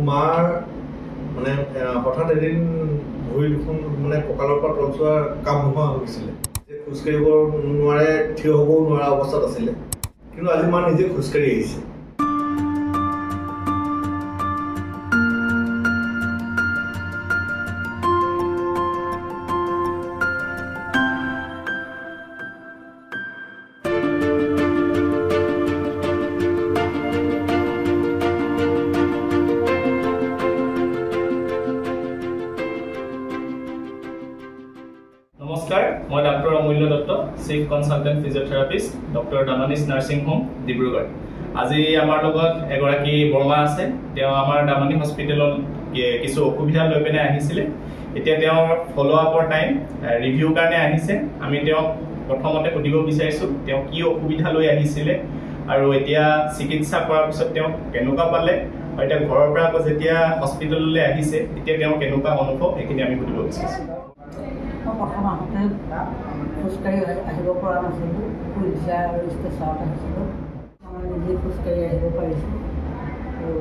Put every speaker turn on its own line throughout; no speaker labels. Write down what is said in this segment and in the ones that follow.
মাৰ মানে হঠাৎ এদিন ভৰি দুখন মানে কঁকালৰ পৰা তল চোৱা কাম নোহোৱা হৈ গৈছিলে। খোজকাঢ়িব নোৱাৰে, থিয় হ'বও নোৱাৰা অৱস্থাত আছিলে, কিন্তু আজি মা নিজে খোজকাঢ়ি আহিছে।
নমস্কাৰ, মই doctor Amulya Dutta, chief consultant physiotherapist, doctor দামানিছ নাৰ্ছিং হোম, ডিব্ৰুগড়। আজি আমাৰ লগত এগৰাকী বৰমা আছে। তেওঁ আমাৰ দামানি হস্পিটেলত কিছু অসুবিধা লৈ পিনে আহিছিলে। এতিয়া তেওঁৰ ফলো আপৰ টাইম, ৰিভিউৰ কাৰণে আহিছে। আমি তেওঁক প্ৰথমতে সুধিব বিচাৰিছোঁ তেওঁ কি অসুবিধা লৈ আহিছিলে আৰু এতিয়া চিকিৎসা কৰাৰ পিছত তেওঁ কেনেকুৱা পালে, আৰু এতিয়া ঘৰৰ পৰা আকৌ যেতিয়া হস্পিটেললৈ আহিছে এতিয়া তেওঁ কেনেকুৱা অনুভৱ, সেইখিনি আমি সুধিব বিচাৰিছোঁ।
প্ৰথম আহোঁতে খোজকাঢ়ি আহিব পৰা নাছিলোঁ, পুলিচা আৰু ষ্টেচনত আহিছিলোঁ। মই নিজে খোজকাঢ়ি আহিব পাৰিছোঁ আৰু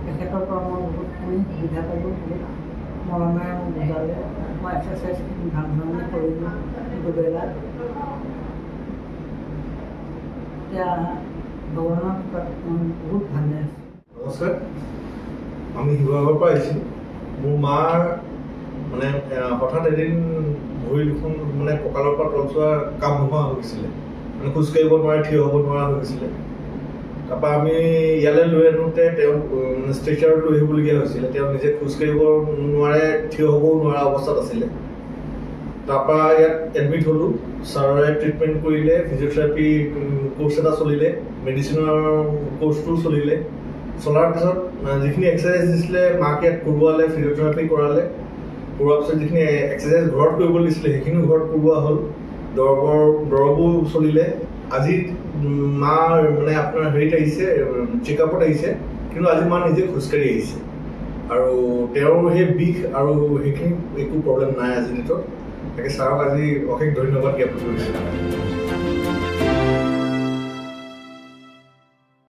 তেখেতৰ পৰা মই বহুতখিনি সুবিধা পালোঁ। বহুত মৰমে বুজালে, মই এক্সাৰচাইজ ভাল ধৰণে কৰিলোঁ দুবেলা। এতিয়া ভগৱানৰ কৃপাত মই বহুত ভালে আছোঁ।
নমস্কাৰ, আমি শিৱসাগৰৰ পৰা আহিছোঁ। মোৰ মাৰ মানে হঠাৎ এদিন ভৰি দুখন মানে কঁকালৰ পৰা তল চোৱা কাম নোহোৱা হৈ গৈছিলে, মানে খোজকাঢ়িব নোৱাৰে, থিয় হ'ব নোৱাৰা হৈ গৈছিলে। তাৰপৰা আমি ইয়ালৈ লৈ আনোতে তেওঁক ষ্ট্ৰেচাৰত লৈ আহিবলগীয়া হৈছিলে। তেওঁ নিজে খোজকাঢ়িব নোৱাৰে, থিয় হ'বও নোৱাৰা অৱস্থাত আছিলে। তাৰপৰা ইয়াত এডমিট হ'লোঁ। ছাৰে ট্ৰিটমেণ্ট কৰিলে, ফিজিঅ'থেৰাপি কোৰ্চ এটা চলিলে, মেডিচিনৰ কোৰ্চটোও চলিলে। চলাৰ পিছত যিখিনি এক্সাৰচাইজ দিছিলে মাক ইয়াত কৰোৱালে, ফিজিঅ'থেৰাপি কৰালে। কৰোৱাৰ পিছত যিখিনি এক্সাৰচাইজ ঘৰত কৰিবলৈ দিছিলে সেইখিনিও ঘৰত কৰোৱা হ'ল। দৰৱো চলিলে। আজি মাৰ মানে আপোনাৰ হেৰিত আহিছে, চেকআপত আহিছে, কিন্তু আজি মা নিজে খোজকাঢ়ি আহিছে আৰু তেওঁৰ সেই বিষ আৰু সেইখিনি একো প্ৰব্লেম নাই আজিৰ ডেটত। তাকে ছাৰক আজি অশেষ ধন্যবাদ জ্ঞাপন কৰিছোঁ।